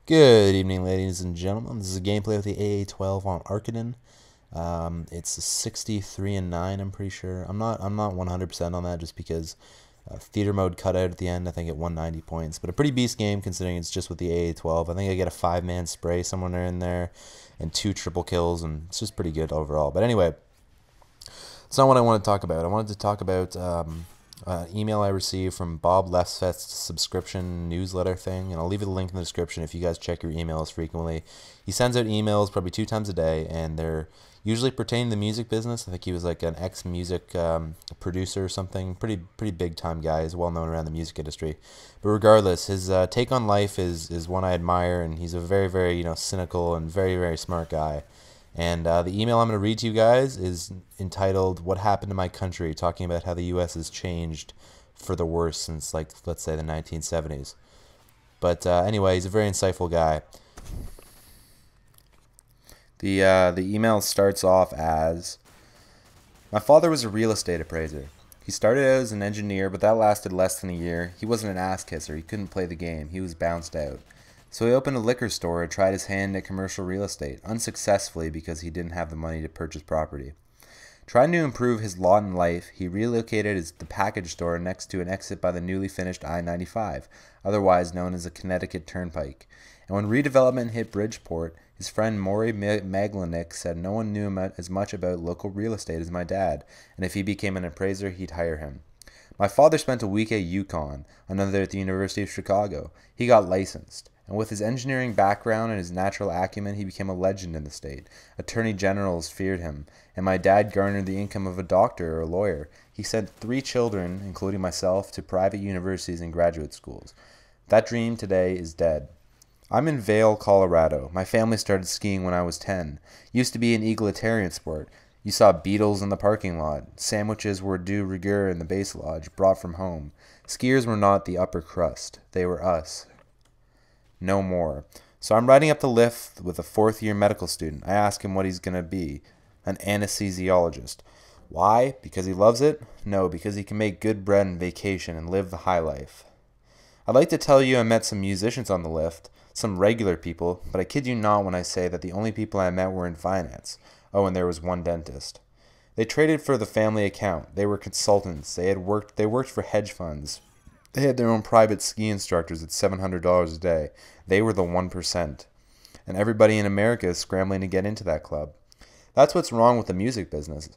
Good evening, ladies and gentlemen. This is a gameplay with the AA-12 on Arcaden. It's a 63-9. I'm pretty sure. I'm not 100% on that just because theater mode cut out at the end. I think at 190 points, but a pretty beast game considering it's just with the AA-12. I think I get a 5-man spray somewhere in there, and 2 triple kills, and it's just pretty good overall. But anyway, it's not what I want to talk about. I wanted to talk about email I received from Bob Lefset's subscription newsletter thing, and I'll leave a link in the description if you guys check your emails frequently. He sends out emails probably 2 times a day, and they're usually pertaining to the music business. I think he was like an ex-music producer or something. Pretty big time guy. He's well known around the music industry. But regardless, his take on life is one I admire, and he's a very cynical and very smart guy. And the email I'm going to read to you guys is entitled "What Happened to My Country," talking about how the U.S. has changed for the worse since, like, let's say the 1970s. But anyway, he's a very insightful guy. The email starts off as, "My father was a real estate appraiser. He started out as an engineer, but that lasted less than a year. He wasn't an ass kisser. He couldn't play the game. He was bounced out. So he opened a liquor store and tried his hand at commercial real estate, unsuccessfully because he didn't have the money to purchase property. Trying to improve his lot in life, he relocated the package store next to an exit by the newly finished I-95, otherwise known as the Connecticut Turnpike. And when redevelopment hit Bridgeport, his friend Maury Maglanik said no one knew as much about local real estate as my dad, and if he became an appraiser, he'd hire him. My father spent a week at UConn, another at the University of Chicago. He got licensed. And with his engineering background and his natural acumen, he became a legend in the state. Attorney generals feared him, and my dad garnered the income of a doctor or a lawyer. He sent 3 children, including myself, to private universities and graduate schools. That dream today is dead. I'm in Vail, Colorado. My family started skiing when I was 10. Used to be an egalitarian sport. You saw beetles in the parking lot. Sandwiches were de rigueur in the base lodge, brought from home. Skiers were not the upper crust. They were us. No more. So I'm riding up the lift with a 4th-year medical student. I ask him what he's going to be. An anesthesiologist. Why? Because he loves it? No, because he can make good bread and vacation and live the high life. I'd like to tell you I met some musicians on the lift, some regular people, but I kid you not when I say that the only people I met were in finance. Oh, and there was one dentist. They traded for the family account. They were consultants. They worked for hedge funds. They had their own private ski instructors at $700 a day. They were the 1%. And everybody in America is scrambling to get into that club. That's what's wrong with the music business.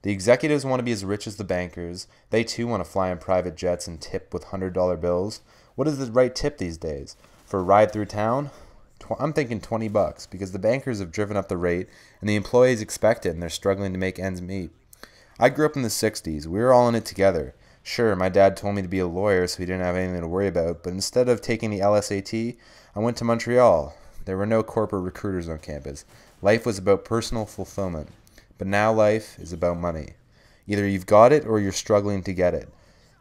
The executives want to be as rich as the bankers. They too want to fly in private jets and tip with $100 bills. What is the right tip these days? For a ride through town? I'm thinking $20 because the bankers have driven up the rate and the employees expect it and they're struggling to make ends meet. I grew up in the 60s. We were all in it together. Sure, my dad told me to be a lawyer so he didn't have anything to worry about, but instead of taking the LSAT, I went to Montreal. There were no corporate recruiters on campus. Life was about personal fulfillment. But now life is about money. Either you've got it or you're struggling to get it.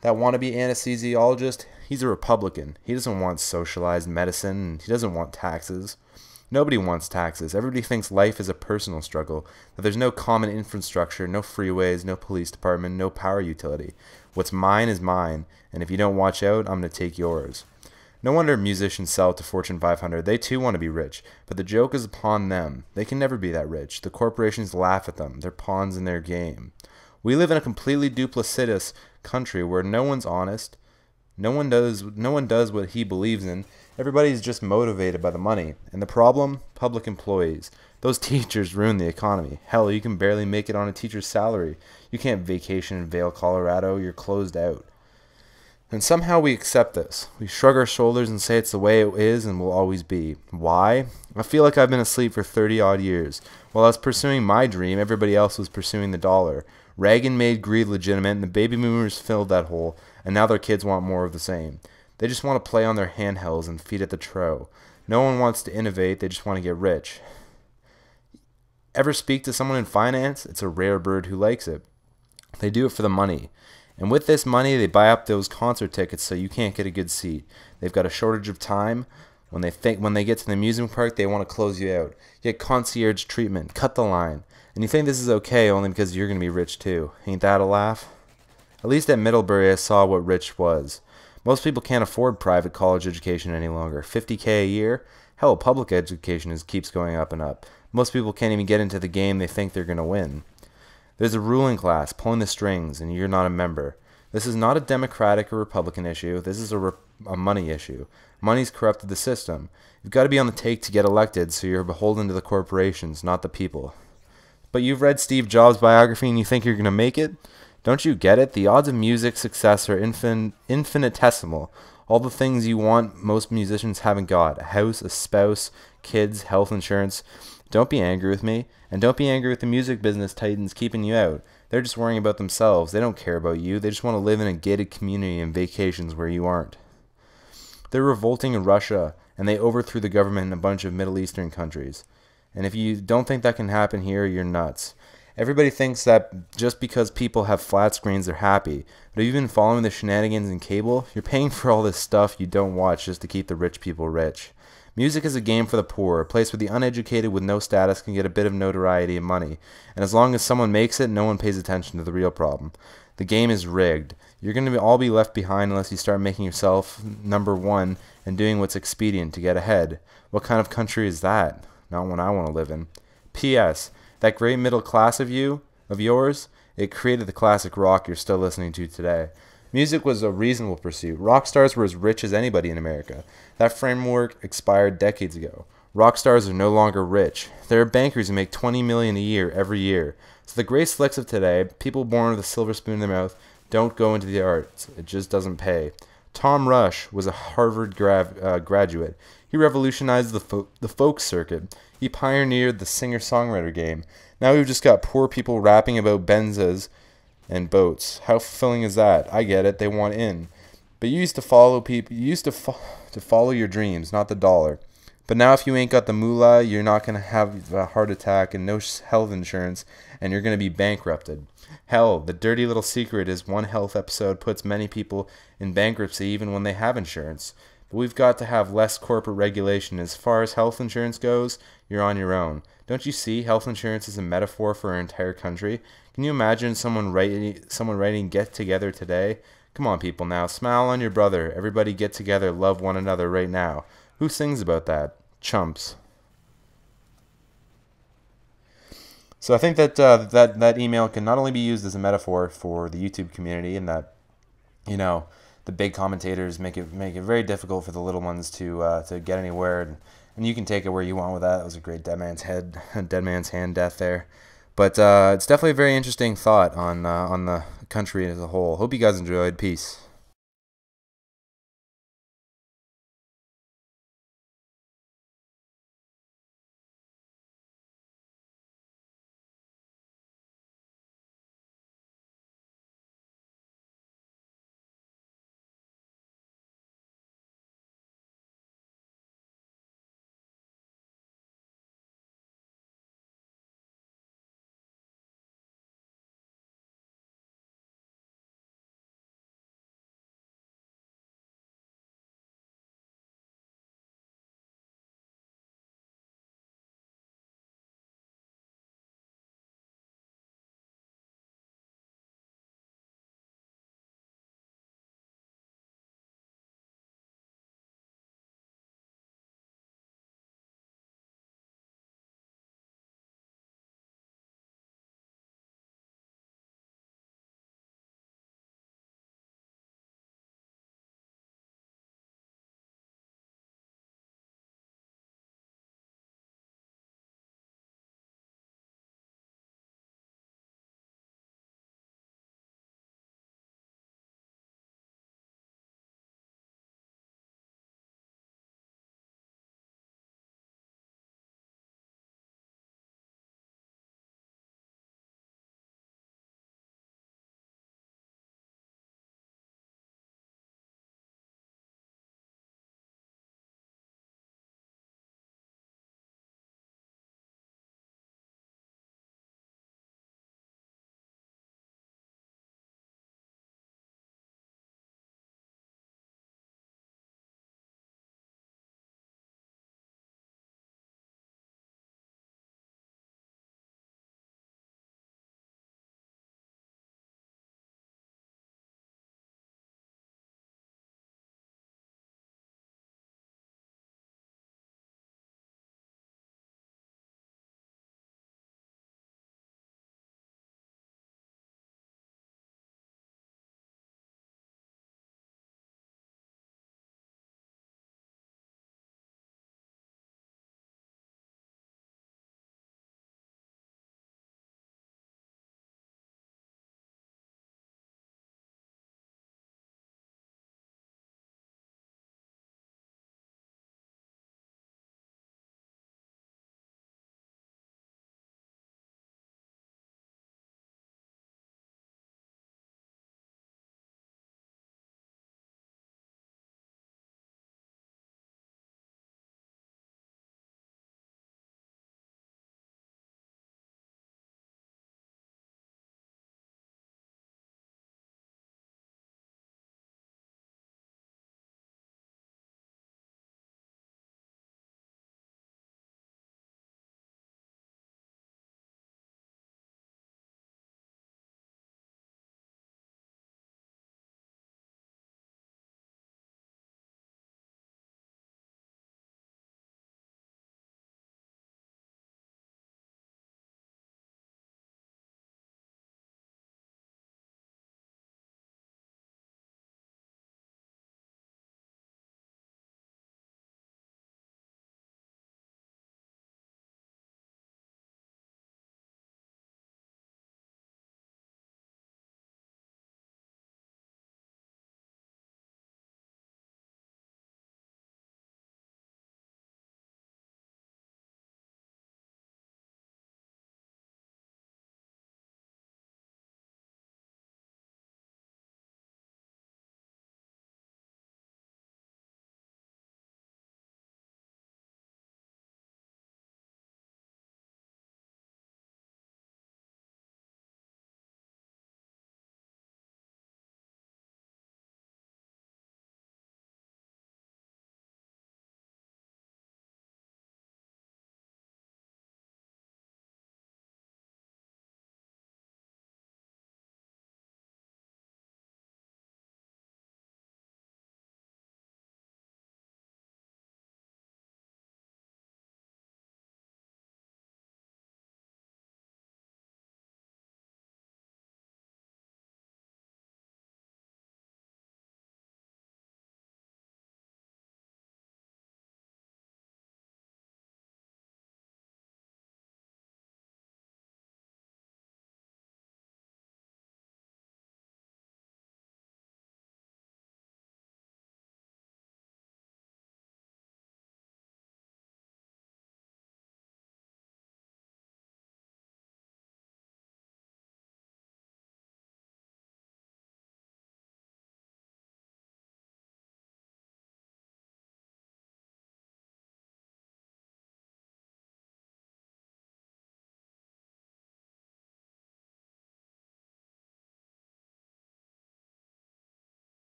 That wannabe anesthesiologist, he's a Republican. He doesn't want socialized medicine, and he doesn't want taxes. Nobody wants taxes. Everybody thinks life is a personal struggle, that there's no common infrastructure, no freeways, no police department, no power utility. What's mine is mine, and if you don't watch out, I'm going to take yours. No wonder musicians sell to Fortune 500. They too want to be rich, but the joke is upon them. They can never be that rich. The corporations laugh at them. They're pawns in their game. We live in a completely duplicitous country where no one's honest. No one does what he believes in. Everybody's just motivated by the money. And the problem? Public employees. Those teachers ruin the economy. Hell, you can barely make it on a teacher's salary. You can't vacation in Vail, Colorado. You're closed out. And somehow we accept this. We shrug our shoulders and say it's the way it is and will always be. Why? I feel like I've been asleep for 30-odd years. While I was pursuing my dream, everybody else was pursuing the dollar. Reagan made greed legitimate, and the baby boomers filled that hole, and now their kids want more of the same. They just want to play on their handhelds and feed at the tro. No one wants to innovate, they just want to get rich. Ever speak to someone in finance? It's a rare bird who likes it. They do it for the money. And with this money, they buy up those concert tickets so you can't get a good seat. They've got a shortage of time. When they get to the amusement park, they want to close you out. Get concierge treatment. Cut the line. And you think this is okay only because you're going to be rich too. Ain't that a laugh? At least at Middlebury I saw what rich was. Most people can't afford private college education any longer. $50K a year? Hell, public education keeps going up and up. Most people can't even get into the game they think they're going to win. There's a ruling class pulling the strings, and you're not a member. This is not a Democratic or Republican issue. This is a money issue. Money's corrupted the system. You've got to be on the take to get elected, so you're beholden to the corporations, not the people. But you've read Steve Jobs' biography and you think you're going to make it? Don't you get it? The odds of music success are infinitesimal. All the things you want, most musicians haven't got. A house, a spouse, kids, health insurance. Don't be angry with me. And don't be angry with the music business titans keeping you out. They're just worrying about themselves. They don't care about you. They just want to live in a gated community and vacations where you aren't. They're revolting in Russia, and they overthrew the government in a bunch of Middle Eastern countries. And if you don't think that can happen here, you're nuts. Everybody thinks that just because people have flat screens, they're happy. But if you've been following the shenanigans in cable, you're paying for all this stuff you don't watch just to keep the rich people rich. Music is a game for the poor, a place where the uneducated with no status can get a bit of notoriety and money. And as long as someone makes it, no one pays attention to the real problem. The game is rigged. You're going to all be left behind unless you start making yourself number one and doing what's expedient to get ahead. What kind of country is that? Not one I want to live in. P.S. That great middle class of yours, it created the classic rock you're still listening to today. Music was a reasonable pursuit. Rock stars were as rich as anybody in America. That framework expired decades ago. Rock stars are no longer rich. There are bankers who make $20 million a year every year. So the great slicks of today, people born with a silver spoon in their mouth, don't go into the arts. It just doesn't pay. Tom Rush was a Harvard graduate. He revolutionized the folk circuit. He pioneered the singer-songwriter game. Now we've just got poor people rapping about Benzas and boats. How fulfilling is that? I get it. They want in. But you used to follow people. You used to follow your dreams, not the dollar. But now if you ain't got the moolah, you're not going to have a heart attack and no health insurance, and you're going to be bankrupted. Hell, the dirty little secret is one health episode puts many people in bankruptcy even when they have insurance. But we've got to have less corporate regulation. As far as health insurance goes, you're on your own. Don't you see health insurance is a metaphor for our entire country? Can you imagine someone writing Get Together today? Come on, people now. Smile on your brother. Everybody get together. Love one another right now. Who sings about that? Chumps. So I think that that email can not only be used as a metaphor for the YouTube community, and that, you know, the big commentators make it very difficult for the little ones to get anywhere, and you can take it where you want with that. That was a great dead man's hand death there. But it's definitely a very interesting thought on the country as a whole. Hope you guys enjoyed. Peace.